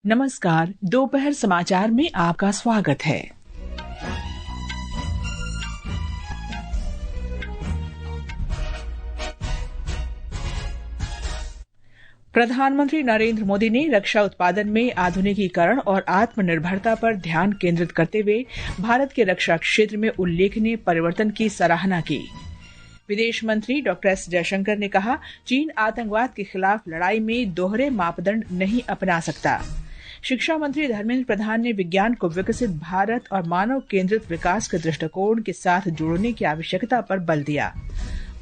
नमस्कार, दोपहर समाचार में आपका स्वागत है। प्रधानमंत्री नरेंद्र मोदी ने रक्षा उत्पादन में आधुनिकीकरण और आत्मनिर्भरता पर ध्यान केंद्रित करते हुए भारत के रक्षा क्षेत्र में उल्लेखनीय परिवर्तन की सराहना की। विदेश मंत्री डॉक्टर एस जयशंकर ने कहा, चीन आतंकवाद के खिलाफ लड़ाई में दोहरे मापदंड नहीं अपना सकता। शिक्षा मंत्री धर्मेंद्र प्रधान ने विज्ञान को विकसित भारत और मानव केंद्रित विकास के दृष्टिकोण के साथ जोड़ने की आवश्यकता पर बल दिया।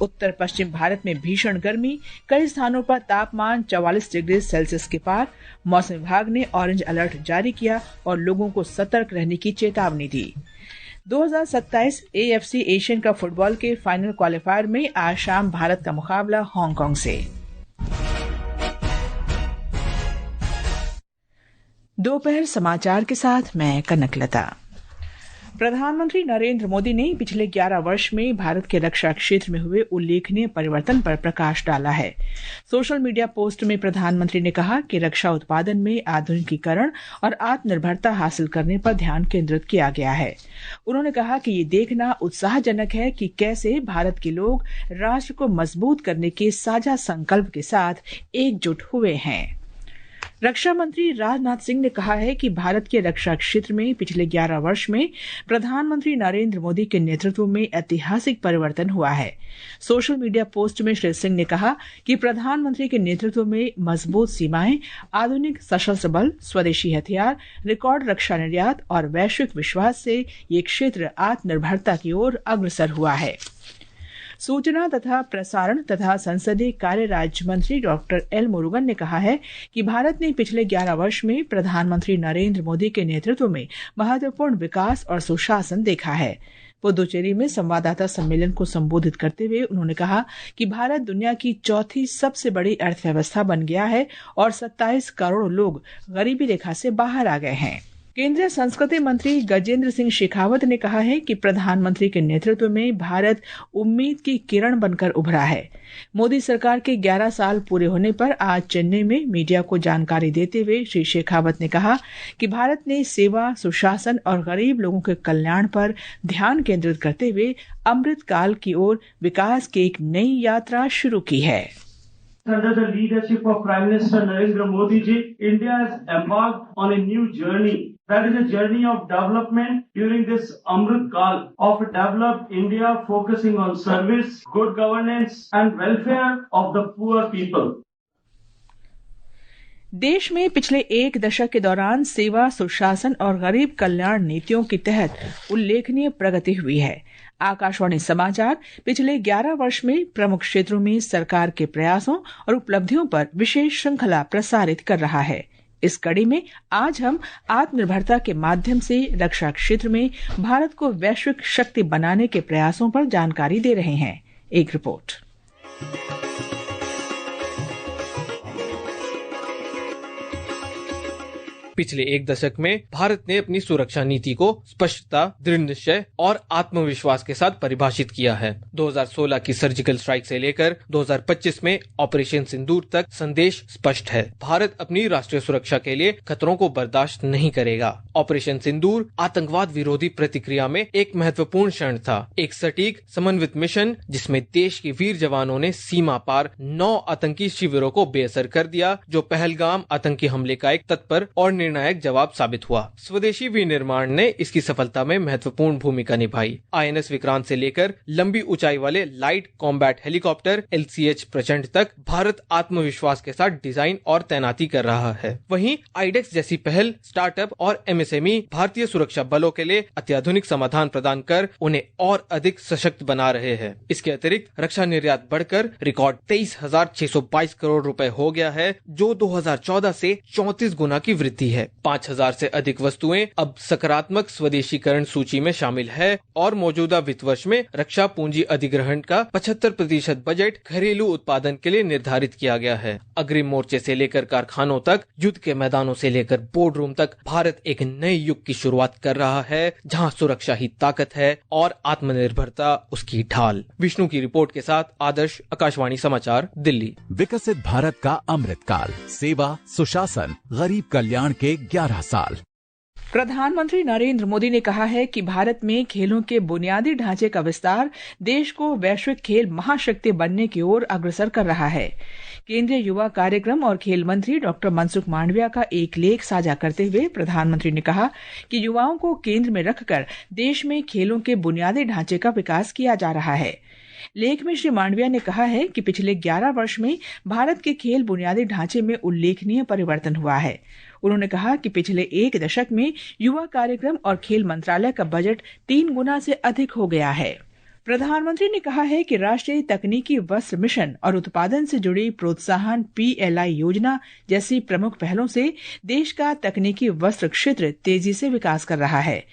उत्तर पश्चिम भारत में भीषण गर्मी, कई स्थानों पर तापमान 44 डिग्री सेल्सियस के पार। मौसम विभाग ने ऑरेंज अलर्ट जारी किया और लोगों को सतर्क रहने की चेतावनी दी। 2027 AFC एशियन कप फुटबॉल के फाइनल क्वालिफायर में आज शाम भारत का मुकाबला हांगकांग से। दोपहर समाचार के साथ मैं कनकलता। प्रधानमंत्री नरेंद्र मोदी ने पिछले 11 वर्ष में भारत के रक्षा क्षेत्र में हुए उल्लेखनीय परिवर्तन पर प्रकाश डाला है। सोशल मीडिया पोस्ट में प्रधानमंत्री ने कहा कि रक्षा उत्पादन में आधुनिकीकरण और आत्मनिर्भरता हासिल करने पर ध्यान केंद्रित किया गया है। उन्होंने कहा कि ये देखना उत्साहजनक है कि कैसे भारत के लोग राष्ट्र को मजबूत करने के साझा संकल्प के साथ एकजुट हुए हैं। रक्षा मंत्री राजनाथ सिंह ने कहा है कि भारत के रक्षा क्षेत्र में पिछले 11 वर्ष में प्रधानमंत्री नरेंद्र मोदी के नेतृत्व में ऐतिहासिक परिवर्तन हुआ है। सोशल मीडिया पोस्ट में श्री सिंह ने कहा कि प्रधानमंत्री के नेतृत्व में मजबूत सीमाएं, आधुनिक सशस्त्र बल, स्वदेशी हथियार, रिकॉर्ड रक्षा निर्यात और वैश्विक विश्वास से ये क्षेत्र आत्मनिर्भरता की ओर अग्रसर हुआ है। सूचना तथा प्रसारण तथा संसदीय कार्य राज्य मंत्री डॉक्टर एल मुरुगन ने कहा है कि भारत ने पिछले 11 वर्ष में प्रधानमंत्री नरेंद्र मोदी के नेतृत्व में महत्वपूर्ण विकास और सुशासन देखा है। पुदुचेरी में संवाददाता सम्मेलन को संबोधित करते हुए उन्होंने कहा कि भारत दुनिया की चौथी सबसे बड़ी अर्थव्यवस्था बन गया है और 27 करोड़ लोग गरीबी रेखा से बाहर आ गए हैं। केंद्रीय संस्कृति मंत्री गजेंद्र सिंह शेखावत ने कहा है कि प्रधानमंत्री के नेतृत्व में भारत उम्मीद की किरण बनकर उभरा है। मोदी सरकार के 11 साल पूरे होने पर आज चेन्नई में मीडिया को जानकारी देते हुए श्री शेखावत ने कहा कि भारत ने सेवा, सुशासन और गरीब लोगों के कल्याण पर ध्यान केंद्रित करते हुए अमृत काल की ओर विकास की एक नई यात्रा शुरू की है। Under the leadership of Prime Minister Narendra Modi ji, India has embarked on a new journey. That is a journey of development during this Amrit Kal of a developed India focusing on service, good governance and welfare of the poor people. देश में पिछले एक दशक के दौरान सेवा, सुशासन और गरीब कल्याण नीतियों के तहत उल्लेखनीय प्रगति हुई है। आकाशवाणी समाचार पिछले 11 वर्ष में प्रमुख क्षेत्रों में सरकार के प्रयासों और उपलब्धियों पर विशेष श्रृंखला प्रसारित कर रहा है। इस कड़ी में आज हम आत्मनिर्भरता के माध्यम से रक्षा क्षेत्र में भारत को वैश्विक शक्ति बनाने के प्रयासों पर जानकारी दे रहे हैं। एक रिपोर्ट। पिछले एक दशक में भारत ने अपनी सुरक्षा नीति को स्पष्टता, दृढ़ निश्चय और आत्मविश्वास के साथ परिभाषित किया है। 2016 की सर्जिकल स्ट्राइक से लेकर 2025 में ऑपरेशन सिंदूर तक संदेश स्पष्ट है। भारत अपनी राष्ट्रीय सुरक्षा के लिए खतरों को बर्दाश्त नहीं करेगा। ऑपरेशन सिंदूर आतंकवाद विरोधी प्रतिक्रिया में एक महत्वपूर्ण क्षण था। एक सटीक समन्वित मिशन जिसमें देश के वीर जवानों ने सीमा पार 9 आतंकी शिविरों को बेअसर कर दिया, जो पहलगाम आतंकी हमले का एक तत्पर और निर्णायक जवाब साबित हुआ। स्वदेशी विनिर्माण ने इसकी सफलता में महत्वपूर्ण भूमिका निभाई। INS विक्रांत से लेकर लंबी ऊंचाई वाले लाइट कॉम्बैट हेलीकॉप्टर LCH प्रचंड तक भारत आत्मविश्वास के साथ डिजाइन और तैनाती कर रहा है। वहीं आइडेक्स जैसी पहल स्टार्टअप और MSME भारतीय सुरक्षा बलों के लिए अत्याधुनिक समाधान प्रदान कर उन्हें और अधिक सशक्त बना रहे हैं। इसके अतिरिक्त रक्षा निर्यात बढ़कर रिकॉर्ड 23,622 करोड़ रुपए हो गया है, जो 2014 से 34 गुना की वृद्धि है। 5,000 से अधिक वस्तुएं अब सकारात्मक स्वदेशीकरण सूची में शामिल है और मौजूदा वित्त वर्ष में रक्षा पूंजी अधिग्रहण का 75% बजट घरेलू उत्पादन के लिए निर्धारित किया गया है। अग्रिम मोर्चे से लेकर कारखानों तक, युद्ध के मैदानों से लेकर बोर्ड रूम तक भारत एक नए युग की शुरुआत कर रहा है, जहां सुरक्षा ही ताकत है और आत्मनिर्भरता उसकी ढाल। विष्णु की रिपोर्ट के साथ आदर्श, आकाशवाणी समाचार, दिल्ली। विकसित भारत का अमृत काल, सेवा, सुशासन, गरीब कल्याण के 11 साल। प्रधानमंत्री नरेंद्र मोदी ने कहा है कि भारत में खेलों के बुनियादी ढांचे का विस्तार देश को वैश्विक खेल महाशक्ति बनने की ओर अग्रसर कर रहा है। केंद्रीय युवा कार्यक्रम और खेल मंत्री डॉक्टर मनसुख मांडविया का एक लेख साझा करते हुए प्रधानमंत्री ने कहा कि युवाओं को केंद्र में रखकर देश में खेलों के बुनियादी ढांचे का विकास किया जा रहा है। लेख में श्री मांडविया ने कहा है कि पिछले 11 वर्ष में भारत के खेल बुनियादी ढांचे में उल्लेखनीय परिवर्तन हुआ है। उन्होंने कहा कि पिछले एक दशक में युवा कार्यक्रम और खेल मंत्रालय का बजट 3 गुना से अधिक हो गया है। प्रधानमंत्री ने कहा है कि राष्ट्रीय तकनीकी वस्त्र मिशन और उत्पादन से जुड़ी प्रोत्साहन PLI योजना जैसी प्रमुख पहलों से देश का तकनीकी वस्त्र क्षेत्र तेजी से विकास कर रहा है।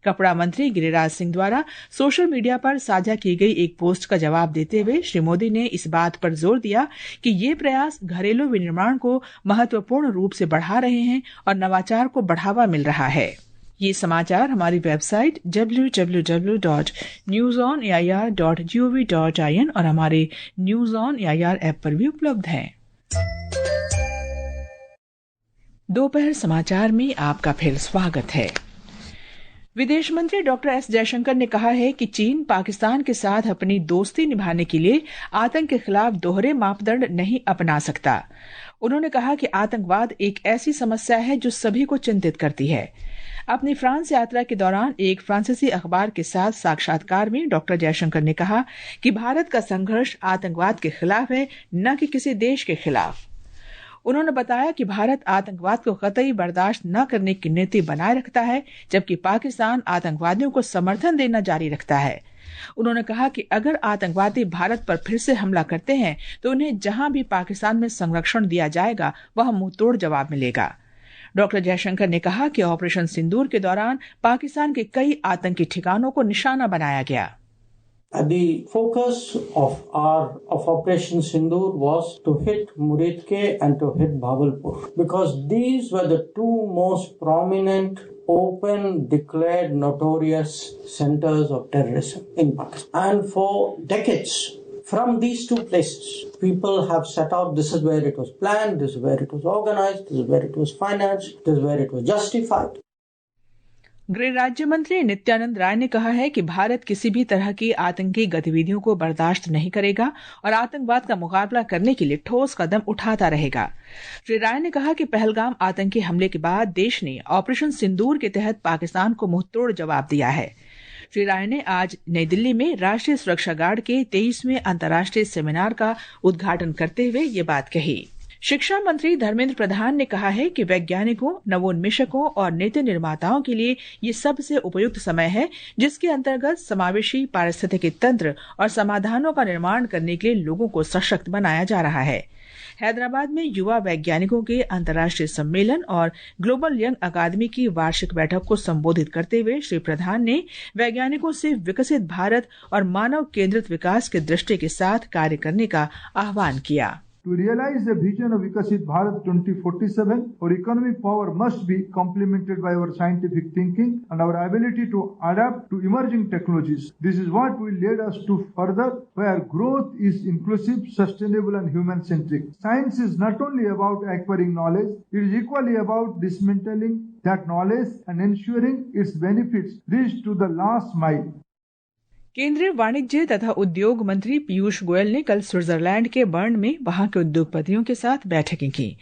कपड़ा मंत्री गिरिराज सिंह द्वारा सोशल मीडिया पर साझा की गई एक पोस्ट का जवाब देते हुए श्री मोदी ने इस बात पर जोर दिया कि ये प्रयास घरेलू विनिर्माण को महत्वपूर्ण रूप से बढ़ा रहे हैं और नवाचार को बढ़ावा मिल रहा है। ये समाचार हमारी वेबसाइट www.newsonair.gov.in और हमारे न्यूज ऑन एआईआर ऐप पर भी उपलब्ध हैं। दोपहर समाचार में आपका फिर स्वागत है। विदेश मंत्री डॉक्टर एस जयशंकर ने कहा है कि चीन पाकिस्तान के साथ अपनी दोस्ती निभाने के लिए आतंक के खिलाफ दोहरे मापदंड नहीं अपना सकता। उन्होंने कहा कि आतंकवाद एक ऐसी समस्या है जो सभी को चिंतित करती है। अपनी फ्रांस यात्रा के दौरान एक फ्रांसीसी अखबार के साथ साक्षात्कार में डॉक्टर जयशंकर ने कहा कि भारत का संघर्ष आतंकवाद के खिलाफ है, न कि किसी देश के खिलाफ। उन्होंने बताया कि भारत आतंकवाद को कतई बर्दाश्त न करने की नीति बनाए रखता है, जबकि पाकिस्तान आतंकवादियों को समर्थन देना जारी रखता है। उन्होंने कहा कि अगर आतंकवादी भारत पर फिर से हमला करते हैं तो उन्हें जहां भी पाकिस्तान में संरक्षण दिया जाएगा वह मुंहतोड़ जवाब मिलेगा। डॉक्टर जयशंकर ने कहा कि ऑपरेशन सिंदूर के दौरान पाकिस्तान के कई आतंकी ठिकानों को निशाना बनाया गया। The focus of Operation Sindoor was to hit Muridke and to hit Bhavalpur because these were the two most prominent, open, declared, notorious centers of terrorism in Pakistan. And for decades, from these two places, people have set out, this is where it was planned, this is where it was organized, this is where it was financed, this is where it was justified. गृह राज्य मंत्री नित्यानंद राय ने कहा है कि भारत किसी भी तरह की आतंकी गतिविधियों को बर्दाश्त नहीं करेगा और आतंकवाद का मुकाबला करने के लिए ठोस कदम उठाता रहेगा। श्री राय ने कहा कि पहलगाम आतंकी हमले के बाद देश ने ऑपरेशन सिंदूर के तहत पाकिस्तान को मुंहतोड़ जवाब दिया है। श्री राय ने आज नई दिल्ली में राष्ट्रीय सुरक्षा गार्ड के 23वें अंतर्राष्ट्रीय सेमिनार का उद्घाटन करते हुए ये बात कही। शिक्षा मंत्री धर्मेंद्र प्रधान ने कहा है कि वैज्ञानिकों, नवोन्मेषकों और नीति निर्माताओं के लिए ये सबसे उपयुक्त समय है जिसके अंतर्गत समावेशी पारिस्थितिकी तंत्र और समाधानों का निर्माण करने के लिए लोगों को सशक्त बनाया जा रहा है। हैदराबाद में युवा वैज्ञानिकों के अंतर्राष्ट्रीय सम्मेलन और ग्लोबल यंग अकादमी की वार्षिक बैठक को संबोधित करते हुए श्री प्रधान ने वैज्ञानिकों से विकसित भारत और मानव केंद्रित विकास की दृष्टि के साथ कार्य करने का आह्वान किया। To realize the vision of Vikasit Bharat 2047, our economic power must be complemented by our scientific thinking and our ability to adapt to emerging technologies. This is what will lead us to further where growth is inclusive, sustainable and human-centric. Science is not only about acquiring knowledge, it is equally about dismantling that knowledge and ensuring its benefits reach to the last mile. केंद्रीय वाणिज्य तथा उद्योग मंत्री पीयूष गोयल ने कल Switzerland के burn में वहां के उद्योगपतियों के साथ बैठकें की।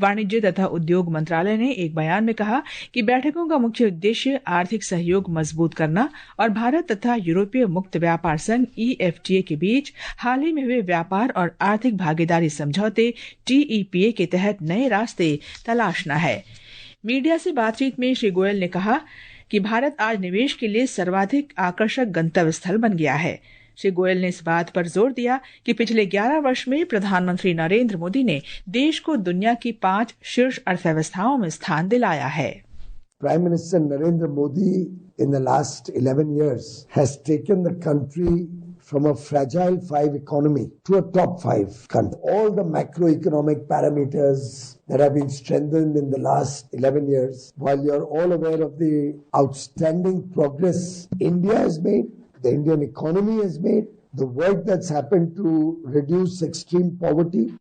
वाणिज्य तथा उद्योग मंत्रालय ने एक बयान में कहा कि बैठकों का मुख्य उद्देश्य आर्थिक सहयोग मजबूत करना और भारत तथा यूरोपीय मुक्त व्यापार संघ EFTA के बीच हाल ही में हुए व्यापार और आर्थिक भागीदारी समझौते TEPA के तहत नए रास्ते तलाशना है। मीडिया से बातचीत में श्री गोयल ने कहा कि भारत आज निवेश के लिए सर्वाधिक आकर्षक गंतव्य स्थल बन गया है। श्री गोयल ने इस बात पर जोर दिया कि पिछले 11 वर्ष में प्रधानमंत्री नरेंद्र मोदी ने देश को दुनिया की 5 शीर्ष अर्थव्यवस्थाओं में स्थान दिलाया है। Prime Minister Narendra Modi in the last 11 years has taken the country from a fragile 5 economy to a top 5 country. All the macroeconomic parameters that have been strengthened in the last 11 years, while you're all aware of the outstanding progress India has made, the Indian economy has made, the work that's happened to reduce extreme poverty.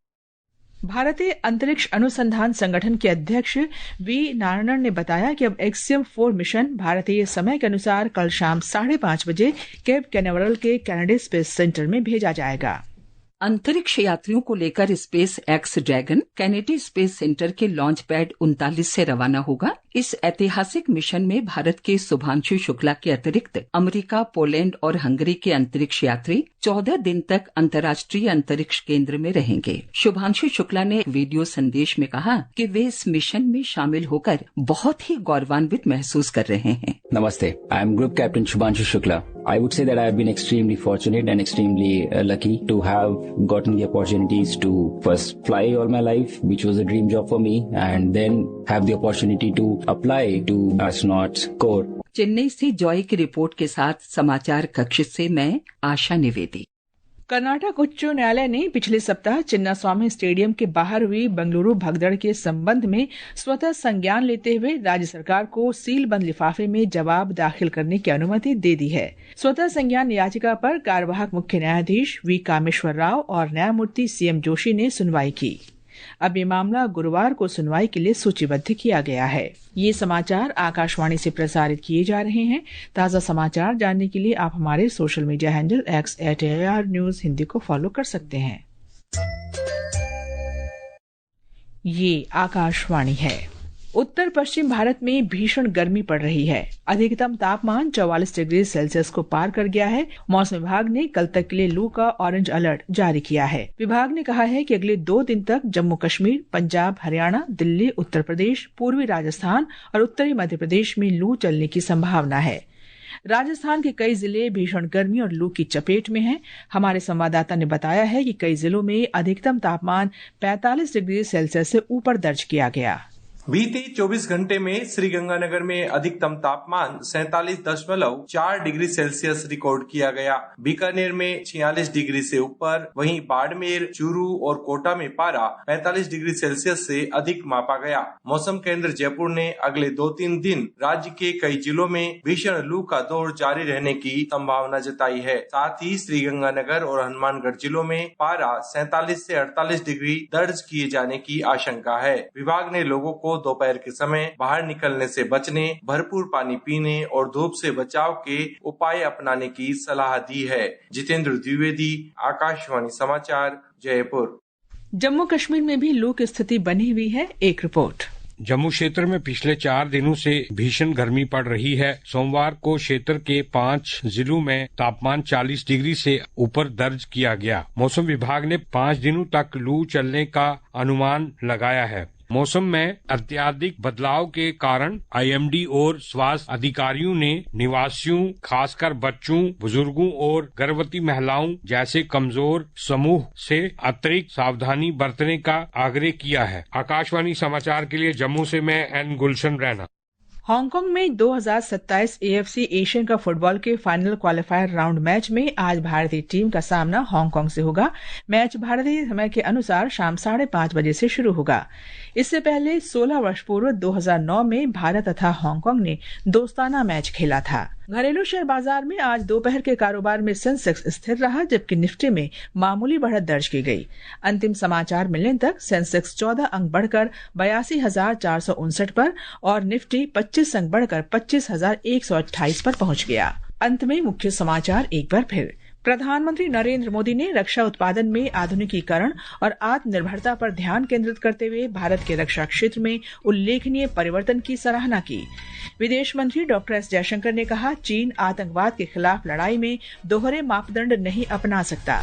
भारतीय अंतरिक्ष अनुसंधान संगठन के अध्यक्ष we Narayanan ने बताया कि अब एक्सियम 4 मिशन भारतीय समय के अनुसार कल शाम 5:30 बजे केप कैनावरल के कैनेडी स्पेस सेंटर में भेजा जाएगा। अंतरिक्ष यात्रियों को लेकर space x dragon Kennedy space centre के लॉन्च पैड 39 से रवाना होगा। इस ऐतिहासिक मिशन में भारत के शुभांशु शुक्ला के अतिरिक्त अमेरिका, पोलैंड और हंगरी के अंतरिक्ष यात्री 14 दिन तक अंतर्राष्ट्रीय अंतरिक्ष केंद्र में रहेंगे। शुभांशु शुक्ला ने वीडियो संदेश में कहा कि वे इस मिशन में शामिल होकर बहुत ही गौरवान्वित महसूस कर रहे हैं। Namaste, I am Group Captain Shubhanshu Shukla. I would say that I have been extremely fortunate and extremely lucky to have gotten the opportunities to first fly all my life, which was a dream job for me, and then have the opportunity to apply to astronauts corps. Chennai से Joy की report के साथ समाचार कक्ष से मैं आशा निवेदी। कर्नाटक उच्च न्यायालय ने पिछले सप्ताह चिन्नास्वामी स्टेडियम के बाहर हुई बंगलुरु भगदड़ के संबंध में स्वतः संज्ञान लेते हुए राज्य सरकार को सीलबंद लिफाफे में जवाब दाखिल करने की अनुमति दे दी है। स्वतः संज्ञान याचिका पर कार्यवाहक मुख्य न्यायाधीश वी कामेश्वर राव और न्यायमूर्ति सीएम जोशी ने सुनवाई की। अब ये मामला गुरुवार को सुनवाई के लिए सूचीबद्ध किया गया है। ये समाचार आकाशवाणी से प्रसारित किए जा रहे हैं। ताज़ा समाचार जानने के लिए आप हमारे social media handle @AR News Hindi को फॉलो कर सकते हैं। ये आकाशवाणी है। उत्तर पश्चिम भारत में भीषण गर्मी पड़ रही है। अधिकतम तापमान 44 डिग्री सेल्सियस को पार कर गया है। मौसम विभाग ने कल तक के लिए लू का ऑरेंज अलर्ट जारी किया है। विभाग ने कहा है कि अगले 2 दिन तक जम्मू कश्मीर, पंजाब, हरियाणा, दिल्ली, उत्तर प्रदेश, पूर्वी राजस्थान और उत्तरी मध्य प्रदेश में लू चलने की संभावना है। राजस्थान के कई जिले भीषण गर्मी और लू की चपेट में हैं। हमारे संवाददाता ने बताया है कि कई जिलों में अधिकतम तापमान 45 डिग्री सेल्सियस से ऊपर दर्ज किया गया। बीते 24 घंटे में श्रीगंगानगर में अधिकतम तापमान 47.4 डिग्री सेल्सियस रिकॉर्ड किया गया। बीकानेर में 46 डिग्री से ऊपर, वहीं बाड़मेर, चूरू और कोटा में पारा 45 डिग्री सेल्सियस से अधिक मापा गया। मौसम केंद्र जयपुर ने अगले 2-3 दिन राज्य के कई जिलों में भीषण लू का दौर जारी रहने की संभावना जताई है। साथ ही श्रीगंगानगर और हनुमानगढ़ जिलों में पारा 47 से 48 डिग्री दर्ज किए जाने की आशंका है। विभाग ने लोगों को दोपहर के समय बाहर निकलने से बचने, भरपूर पानी पीने और धूप से बचाव के उपाय अपनाने की सलाह दी है। जितेंद्र द्विवेदी, आकाशवाणी समाचार, जयपुर। जम्मू कश्मीर में भी लू की स्थिति बनी हुई है। एक रिपोर्ट। जम्मू क्षेत्र में पिछले 4 दिनों से भीषण गर्मी पड़ रही है। सोमवार को क्षेत्र के 5 जिलों में तापमान 40 डिग्री से ऊपर दर्ज किया गया। मौसम विभाग ने 5 दिनों तक लू चलने का अनुमान लगाया है। मौसम में अत्यधिक बदलाव के कारण आईएमडी और स्वास्थ्य अधिकारियों ने निवासियों, खासकर बच्चों, बुजुर्गों और गर्भवती महिलाओं जैसे कमजोर समूह से अतिरिक्त सावधानी बरतने का आग्रह किया है। आकाशवाणी समाचार के लिए जम्मू से मैं एन गुलशन रैना। हांगकांग में 2027 AFC एशियन कप फुटबॉल के फाइनल क्वालिफायर राउंड मैच में आज भारतीय टीम का सामना हांगकांग से होगा। मैच भारतीय समय के अनुसार शाम 5:30 बजे से शुरू होगा। इससे पहले 16 वर्ष पूर्व 2009 में भारत तथा हांगकांग ने दोस्ताना मैच खेला था। घरेलू शेयर बाजार में आज दोपहर के कारोबार में सेंसेक्स स्थिर रहा, जबकि निफ्टी में मामूली बढ़त दर्ज की गई। अंतिम समाचार मिलने तक सेंसेक्स 14 अंक बढ़कर 82,459 पर और निफ्टी 25 अंक बढ़कर 25,128 पर पहुंच गया। अंत में मुख्य समाचार एक बार फिर। प्रधानमंत्री नरेंद्र मोदी ने रक्षा उत्पादन में आधुनिकीकरण और आत्मनिर्भरता पर ध्यान केंद्रित करते हुए भारत के रक्षा क्षेत्र में उल्लेखनीय परिवर्तन की सराहना की। विदेश मंत्री डॉक्टर एस जयशंकर ने कहा, चीन आतंकवाद के खिलाफ लड़ाई में दोहरे मापदंड नहीं अपना सकता।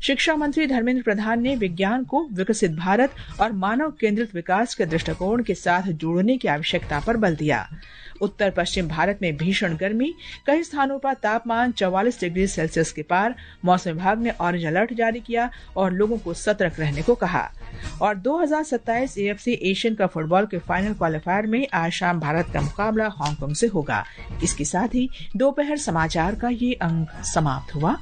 शिक्षा मंत्री धर्मेंद्र प्रधान ने विज्ञान को विकसित भारत और मानव केंद्रित विकास के दृष्टिकोण के साथ जोड़ने की आवश्यकता पर बल दिया। उत्तर पश्चिम भारत में भीषण गर्मी, कई स्थानों पर तापमान 44 डिग्री सेल्सियस के पार। मौसम विभाग ने ऑरेंज अलर्ट जारी किया और लोगों को सतर्क रहने को कहा। और 2027 AFC एशियन कप फुटबॉल के फाइनल क्वालिफायर में आज शाम भारत का मुकाबला हांगकांग से होगा। इसके साथ ही दोपहर समाचार का ये अंक समाप्त हुआ।